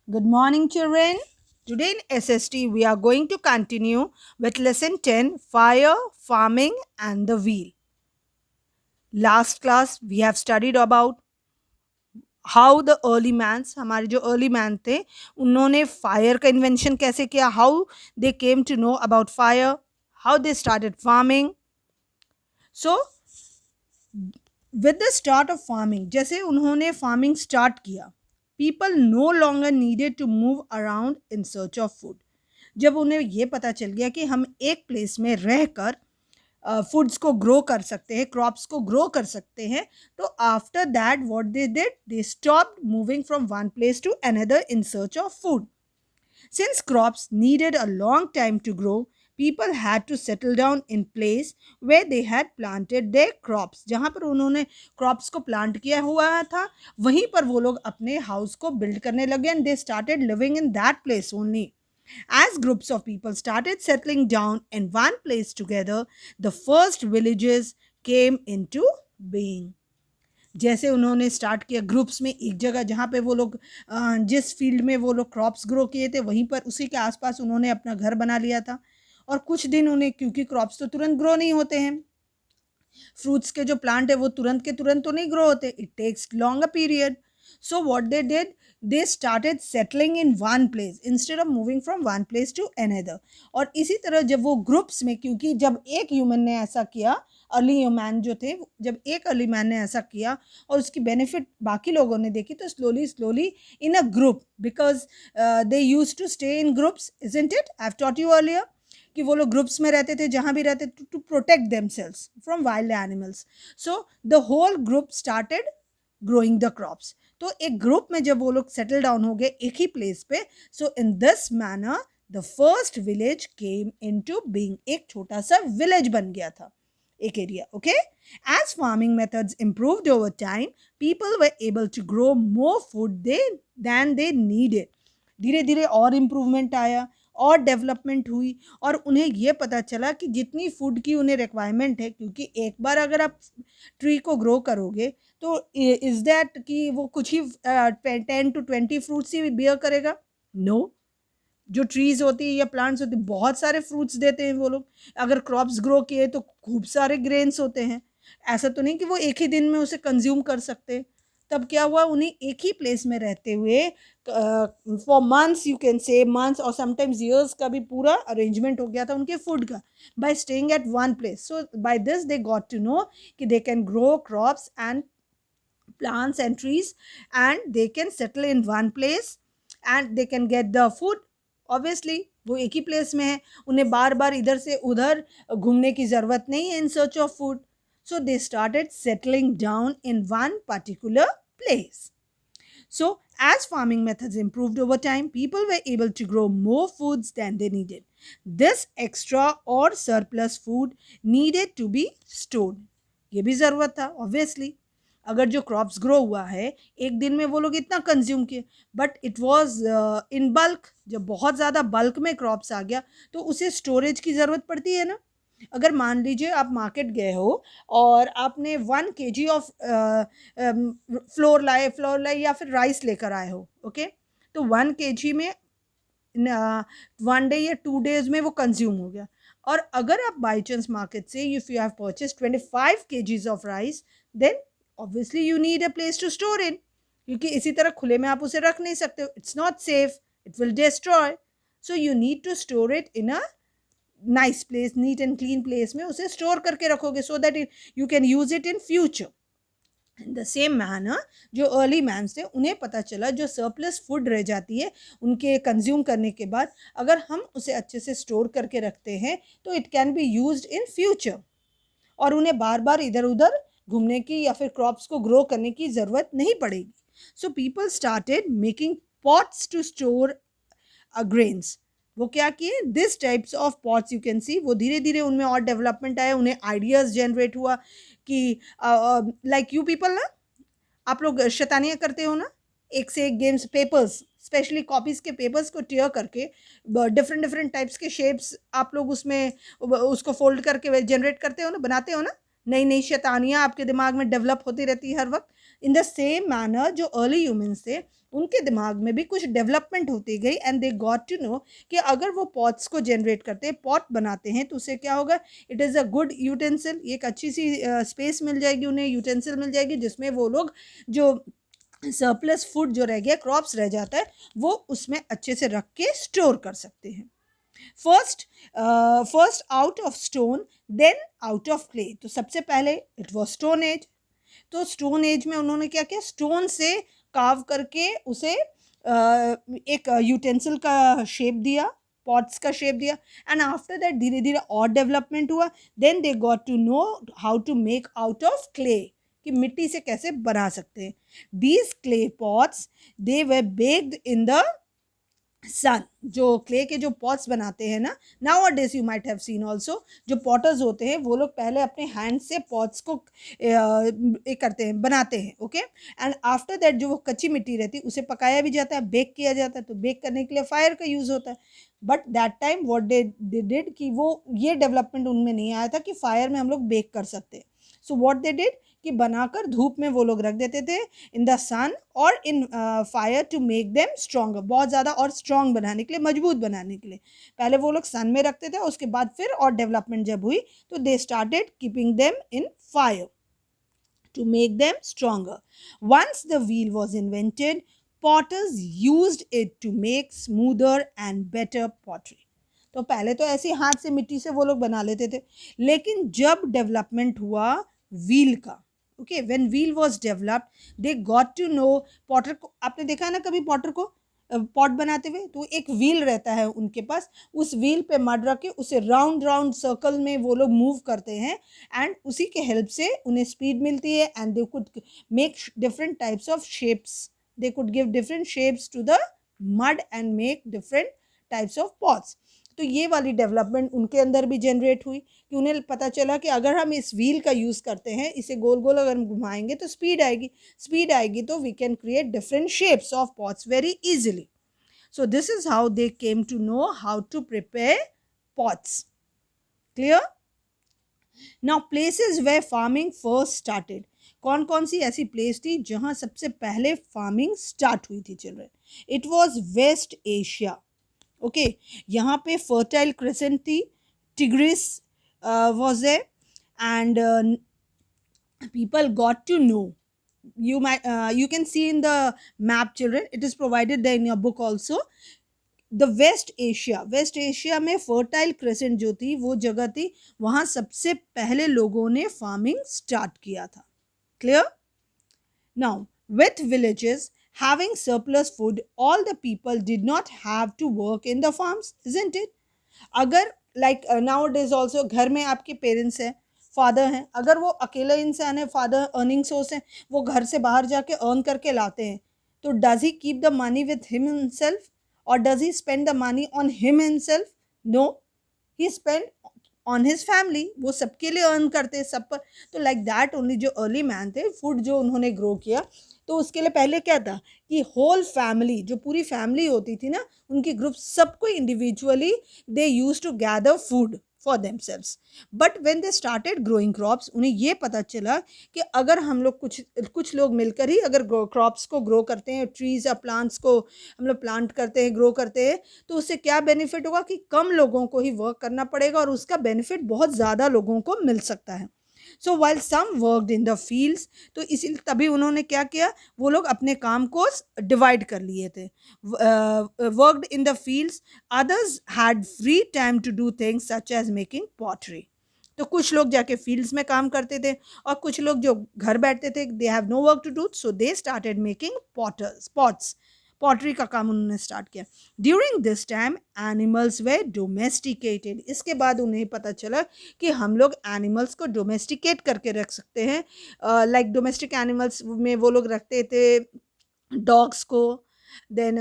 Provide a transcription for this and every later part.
Good morning, children. Today in SST, we are going to continue with lesson 10 Fire, Farming, and the Wheel. Last class, we have studied about how the early mans, हमारे जो early man थे, उन्होंने fire का invention कैसे किया, how they came to know about fire, how they started farming. So, with the start of farming, जैसे उन्होंने farming start किया, people no longer needed to move around in search of food. जब उन्हें ये पता चल गया कि हम एक प्लेस में रहकर फूड्स को ग्रो कर सकते हैं, क्रॉप्स को ग्रो कर सकते हैं, तो after that what they did, they stopped moving from one place to another in search of food. Since crops needed a long time to grow, people had to settle down in place where they had planted their crops. जहाँ पर उन्होंने crops को plant किया हुआ था, वहीं पर वो लोग अपने house को build करने लगे and they started living in that place only. As groups of people started settling down in one place together, the first villages came into being. जैसे उन्होंने स्टार्ट किया ग्रुप्स में एक जगह, जहाँ पे वो लोग जिस फील्ड में वो लोग क्रॉप्स ग्रो किए थे वहीं पर उसी के आसपास उन्होंने अपना घर बना लिया था. और कुछ दिन उन्हें, क्योंकि क्रॉप्स तो तुरंत ग्रो नहीं होते हैं, फ्रूट्स के जो प्लांट है वो तुरंत के तुरंत तो नहीं ग्रो होते, it takes longer period. So what they did, they started settling in one place instead of moving from one place to another. और इसी तरह जब वो ग्रुप्स में, क्योंकि जब एक ह्यूमन ने ऐसा किया, अर्ली ह्यूमन जो थे, जब एक अर्ली मैन ने ऐसा किया और उसकी बेनिफिट बाकी लोगों ने देखी, तो slowly slowly in a group, because they use to stay in groups, isn't it, I have taught you earlier कि वो लोग ग्रुप्स में रहते थे, जहाँ भी रहते to protect themselves from wild animals. So the whole group started growing the crops. तो एक ग्रुप में जब वो लोग सेटल डाउन हो गए एक ही प्लेस पे, so in this manner the first village came into being. एक छोटा सा विलेज बन गया था, एक area. Okay, as farming methods improved over time, people were able to grow more food than they needed. धीरे धीरे और इम्प्रूवमेंट आया और डेवलपमेंट हुई और उन्हें ये पता चला कि जितनी फूड की उन्हें रिक्वायरमेंट है, क्योंकि एक बार अगर आप ट्री को ग्रो करोगे तो इज़ दैट कि वो कुछ ही 10 to 20 फ्रूट्स ही बियर करेगा? नो. जो ट्रीज़ होती है या प्लांट्स होते हैं, बहुत सारे फ्रूट्स देते हैं वो लोग. अगर क्रॉप्स ग्रो किए तो खूब सारे ग्रेन्स होते हैं. ऐसा तो नहीं कि वो एक ही दिन में उसे कंज्यूम कर सकते. तब क्या हुआ, उन्हें एक ही प्लेस में रहते हुए for months, you can say months और समटाइम्स ईयर्स का भी पूरा अरेंजमेंट हो गया था उनके फूड का, by staying at one place. So by this they got to know कि they can grow crops and plants and trees and they can settle in one place and they can get the food. Obviously वो एक ही place में है, उन्हें बार बार इधर से उधर घूमने की ज़रूरत नहीं है इन search of food. So they started settling down in one particular place. So, as farming methods improved over time, people were able to grow more foods than they needed. This extra or surplus food needed to be stored. ये भी ज़रूरत था obviously. अगर जो crops grow हुआ है एक दिन में वो लोग इतना कंज्यूम किए, but it was in bulk. जब बहुत ज़्यादा बल्क में क्रॉप्स आ गया तो उसे स्टोरेज की ज़रूरत पड़ती है ना. अगर मान लीजिए आप मार्केट गए हो और आपने 1 kg ऑफ फ्लोर लाए या फिर राइस लेकर आए हो. ओके, तो 1 kg में 1 day या 2 days में वो कंज्यूम हो गया. और अगर आप बाई चांस मार्केट से if you have purchase 25 kgs of rice, then obviously you need a place to store in, क्योंकि इसी तरह खुले में आप उसे रख नहीं सकते हो. It's not safe, it will destroy. So you need to store it in a nice place, neat and clean place में उसे स्टोर करके रखोगे so that you can use it in future. In the same manner जो early mans थे उन्हें पता चला जो सरप्लस फूड रह जाती है उनके कंज्यूम करने के बाद, अगर हम उसे अच्छे से स्टोर करके रखते हैं तो it can be used in future और उन्हें बार बार इधर उधर घूमने की या फिर क्रॉप्स को ग्रो करने की ज़रूरत नहीं पड़ेगी. So people started making pots to store grains. वो क्या किए, this types of pots you can see, वो धीरे धीरे उनमें और डेवलपमेंट आया, उन्हें आइडियाज़ जनरेट हुआ कि लाइक यू पीपल ना, आप लोग शैतानियाँ करते हो ना, एक से एक गेम्स, पेपर्स, स्पेशली कॉपीज़ के पेपर्स को टियर करके डिफरेंट डिफरेंट टाइप्स के शेप्स आप लोग उसमें उसको फोल्ड करके जनरेट करते हो ना, बनाते हो ना. नई नई शैतानियाँ आपके दिमाग में डेवलप होती रहती है हर वक्त. इन द सेम मैनर जो अर्ली ह्यूमंस थे उनके दिमाग में भी कुछ डेवलपमेंट होती गई and they got to know कि अगर वो पॉट्स को जनरेट करते हैं, पॉट बनाते हैं, तो उससे क्या होगा, it is a good utensil, एक अच्छी सी स्पेस मिल जाएगी उन्हें, यूटेंसिल मिल जाएगी जिसमें वो लोग जो सरप्लस फूड जो रह गया, क्रॉप्स रह जाता है, वो उसमें अच्छे से रख के स्टोर कर सकते हैं. First out of stone then out of clay. तो सबसे पहले इट वॉज स्टोन एज. तो स्टोन एज में उन्होंने क्या किया, स्टोन से कार्व करके उसे एक यूटेंसिल का शेप दिया, पॉट्स का शेप दिया. एंड आफ्टर दैट धीरे धीरे और डेवलपमेंट हुआ. Then they got to know how to make out of clay, कि मिट्टी से कैसे बना सकते हैं. These clay pots they were baked in the sun. जो क्ले के जो पॉट्स बनाते हैं ना, nowadays you might have seen also, जो पॉटर्स होते हैं वो लोग पहले अपने हैंड से पॉट्स को करते हैं, बनाते हैं. ओके. एंड आफ्टर दैट जो वो कच्ची मिट्टी रहती है उसे पकाया भी जाता है, बेक किया जाता है. तो बेक करने के लिए फायर का यूज़ होता है. But that time what they did कि वो ये डेवलपमेंट उनमें नहीं आया था कि फायर में हम लोग बेक कर सकते हैं. सो व्हाट दे डिड कि बनाकर धूप में वो लोग रख देते थे, इन द सन और in fire, to make them stronger, बहुत ज़्यादा और स्ट्रॉन्ग बनाने के लिए, मजबूत बनाने के लिए. पहले वो लोग सन में रखते थे, उसके बाद फिर और डेवलपमेंट जब हुई तो they started keeping them in fire to make them stronger. Once the wheel was invented, potters used it to make smoother and better pottery. तो पहले तो ऐसे हाथ से मिट्टी से वो लोग बना लेते थे, लेकिन जब डेवलपमेंट हुआ व्हील का, okay, when wheel was developed they got to know. Potter को आपने देखा है ना कभी, पॉटर को पॉट बनाते हुए, तो एक व्हील रहता है उनके पास, उस व्हील पे मड रख के उसे राउंड राउंड सर्कल में वो लोग मूव करते हैं. एंड उसी के हेल्प से उन्हें स्पीड मिलती है. And they could make different types of shapes, they could give different shapes to the mud and make different types of pots. तो ये वाली डेवलपमेंट उनके अंदर भी जनरेट हुई कि उन्हें पता चला कि अगर हम इस व्हील का यूज़ करते हैं, इसे गोल गोल अगर हम घुमाएंगे तो स्पीड आएगी तो we can create different shapes of pots very easily. So this is how they came to know how to prepare pots. Clear? Now places where farming first started. कौन कौन सी ऐसी प्लेस थी जहां सबसे पहले फार्मिंग स्टार्ट हुई थी children? It was west Asia. Okay, यहाँ पे फर्टाइल क्रेसेंट थी, Tigris was there, and people got to know. You can see in the map children, it is provided there in your book also. The west Asia में fertile crescent जो थी वो जगह थी, वहाँ सबसे पहले लोगों ने फार्मिंग स्टार्ट किया था. Clear? Now with villages having surplus food, all the people did not have to work in the farms, isn't it? अगर लाइक नाउ डेज ऑल्सो घर में आपके पेरेंट्स हैं, फादर हैं, अगर वो अकेले इंसान है, फादर अर्निंग सोर्स है, वो घर से बाहर जाके अर्न करके लाते हैं, तो does he keep the money with him himself और does he spend the money on him himself? No, he spend on his family. वो सबके लिए अर्न करते हैं, सब पर. तो लाइक दैट ओनली जो अर्ली मैन थे, फूड जो उन्होंने ग्रो किया, तो उसके लिए पहले क्या था कि होल फैमिली, जो पूरी फैमिली होती थी ना, उनकी ग्रुप, सबको individually they use to gather food for themselves. But when they started growing crops, उन्हें ये पता चला कि अगर हम लोग कुछ लोग मिलकर ही अगर क्रॉप्स को ग्रो करते हैं, ट्रीज या प्लांट्स को हम लोग प्लांट करते हैं, ग्रो करते हैं, तो उससे क्या बेनिफिट होगा कि कम लोगों को ही वर्क करना पड़ेगा और उसका बेनिफिट बहुत ज़्यादा लोगों को मिल सकता है. So while some worked in the fields, तो इसी तभी उन्होंने क्या किया, वो लोग अपने काम को डिवाइड कर लिए थे. Worked in the fields, others had free time to do things such as making pottery. तो कुछ लोग जाके फील्ड्स में काम करते थे और कुछ लोग जो घर बैठते थे, they have no work to do, so they started making pots. Pottery का काम उन्होंने स्टार्ट किया. During this time animals were domesticated. इसके बाद उन्हें पता चला कि हम लोग एनिमल्स को डोमेस्टिकेट करके रख सकते हैं. लाइक डोमेस्टिक एनिमल्स में वो लोग रखते थे डॉग्स को, then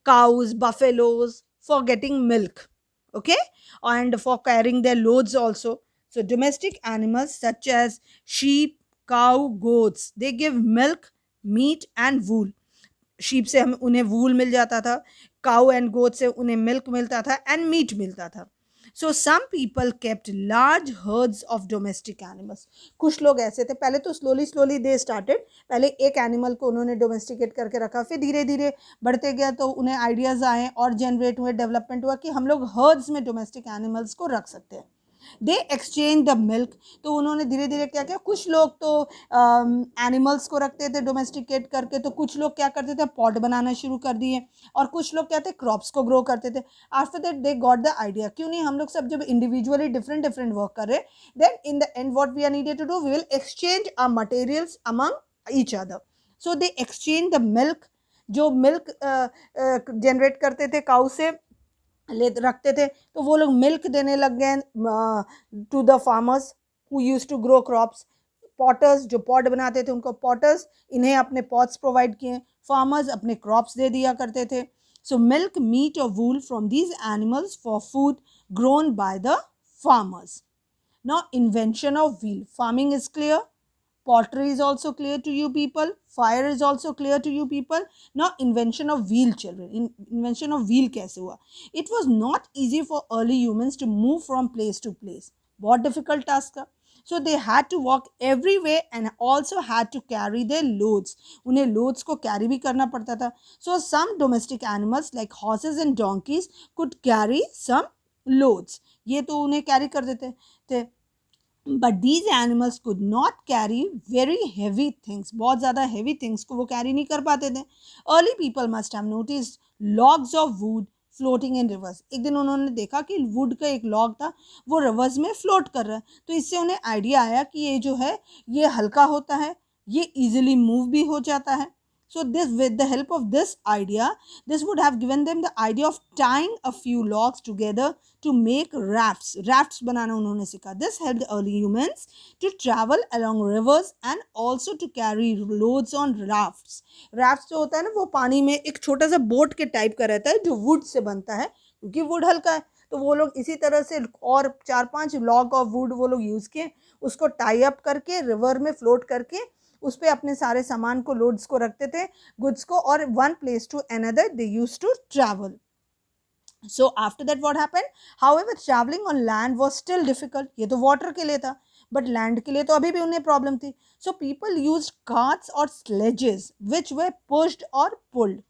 cows, buffaloes, for getting milk, okay, and for carrying their loads also. So domestic animals such as sheep, cow, goats, they give milk, meat and wool. Sheep से हम उन्हें वूल मिल जाता था, काउ एंड गोट से उन्हें milk मिलता था and meet मिलता था. So some people kept large herds of domestic animals. कुछ लोग ऐसे थे, पहले तो slowly they started, पहले एक एनिमल को उन्होंने डोमेस्टिकेट करके रखा, फिर धीरे धीरे बढ़ते गया तो उन्हें आइडियाज़ आए और जनरेट हुए, डेवलपमेंट हुआ कि हम लोग हर्ड्स में डोमेस्टिक एनिमल्स को रख सकते हैं. दे एक्सचेंज द मिल्क. तो उन्होंने धीरे धीरे क्या किया, कुछ लोग तो एनिमल्स को रखते थे डोमेस्टिकेट करके, तो कुछ लोग क्या करते थे, पॉट बनाना शुरू कर दिए, और कुछ लोग क्या थे, क्रॉप्स को ग्रो करते थे. After that they got the idea, क्यों नहीं हम लोग सब जब इंडिविजुअली डिफरेंट डिफरेंट वर्क कर रहे, then in the end what we are needed to do, we will exchange our materials among each other. So they exchange the milk. जो milk generate करते थे काउ से ले रखते थे, तो वो लोग मिल्क देने लग गए to the farmers who use to grow crops. Potters जो पॉट बनाते थे उनको पॉटर्स, इन्हें अपने पॉट्स प्रोवाइड किए. फार्मर्स अपने क्रॉप्स दे दिया करते थे. सो मिल्क, मीट और wool from these animals for food grown by the farmers. Now invention of wheel. Farming is clear. Pottery is also clear to you people. Fire is also clear to you people. Now invention of wheel, children. Invention of wheel कैसे हुआ? It was not easy for early humans to move from place to place. बहुत difficult task था. So they had to walk everywhere and also had to carry their loads. उन्हें loads को carry भी करना पड़ता था. So some domestic animals like horses and donkeys could carry some loads. ये तो उन्हें carry कर देते थे. But these animals could not carry very heavy things. बहुत ज़्यादा heavy things को वो carry नहीं कर पाते थे. Early people must have noticed logs of wood floating in rivers. एक दिन उन्होंने देखा कि wood का एक log था, वो rivers में float कर रहा है. तो इससे उन्हें idea आया कि ये जो है ये हल्का होता है, ये easily move भी हो जाता है. So this, with the help of this idea, this would have given them the idea of tying a few logs together to make rafts. Rafts बनाना उन्होंने सीखा. This helped early humans to travel along rivers and also to carry loads on rafts. Rafts जो होता है ना, वो पानी में एक छोटा सा बोट के टाइप का रहता है जो वुड से बनता है, क्योंकि वुड हल्का है. तो वो लोग इसी तरह से और 4-5 लॉग ऑफ वुड वो लोग यूज़ किए, उसको टाई अप करके रिवर में फ्लोट करके उस पे अपने सारे सामान को, लोड्स को रखते थे, गुड्स को, और one place to another they used to travel. So after that what happened? However, traveling on land was still difficult. ये तो water के लिए था, but land के लिए तो अभी भी उन्हें problem थी. So people used carts or sledges which were pushed or pulled.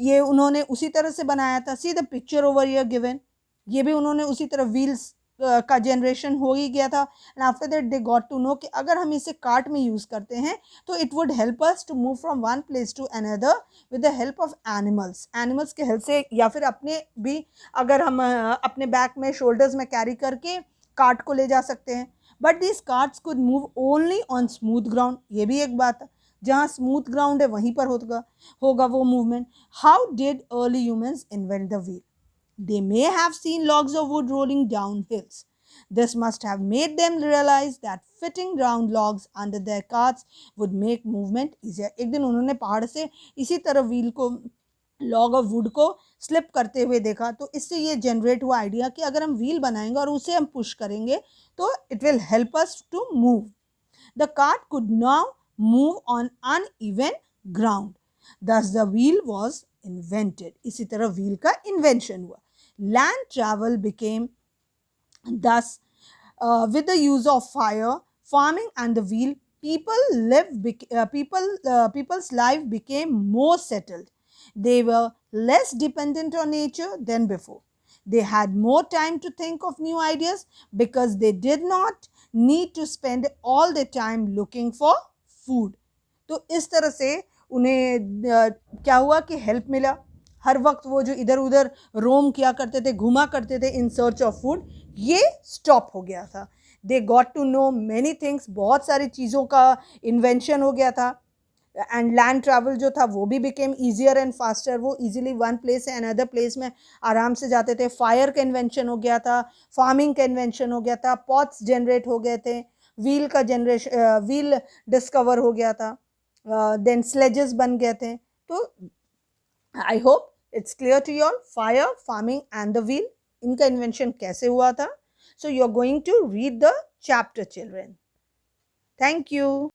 ये उन्होंने उसी तरह से बनाया था. See the picture over here given. ये भी उन्होंने उसी तरह wheels का जनरेशन हो ही गया था. And after that they got to know कि अगर हम इसे कार्ट में यूज़ करते हैं तो it would help us to move from one place to another with the help of animals. Animals के हेल्प से, या फिर अपने भी अगर हम अपने बैक में शोल्डर्स में कैरी करके कार्ट को ले जा सकते हैं. But this carts could move only on smooth ground. ये भी एक बात है, जहाँ स्मूथ ग्राउंड है वहीं पर होगा वो movement. How did early humans invent the wheel? They may have seen logs of wood rolling down hills. This must have made them realize that fitting round logs under their carts would make movement easier. एक दिन उन्होंने पहाड़ से इसी तरह wheel को, log of would को slip करते हुए देखा, तो इससे ये जनरेट हुआ आइडिया कि अगर हम व्हील बनाएंगे और उसे हम पुश करेंगे तो it will help us to move. The cart could now move on uneven ground. Thus the wheel was invented. इसी तरह व्हील का इन्वेंशन हुआ. Land travel became thus with the use of fire, farming and the wheel, people's life became more settled. They were less dependent on nature than before. They had more time to think of new ideas because they did not need to spend all their time looking for food. तो इस तरह से उन्हें क्या हुआ कि help मिला. हर वक्त वो जो इधर उधर रोम किया करते थे, घुमा करते थे इन सर्च ऑफ फूड, ये स्टॉप हो गया था. They got to know many things. बहुत सारी चीज़ों का इन्वेंशन हो गया था. एंड लैंड ट्रैवल जो था वो भी बिकेम ईजियर एंड फास्टर. वो ईजिली वन प्लेस से अनदर प्लेस में आराम से जाते थे. फायर का इन्वेंशन हो गया था, फार्मिंग का इन्वेंशन हो गया था, पॉट्स जनरेट हो गए थे, व्हील का व्हील डिस्कवर हो गया था, देन स्लेजेस बन गए थे. तो I hope it's clear to you all, fire, farming and the wheel, इनका invention कैसे हुआ था. So you are going to read the chapter, children. Thank you.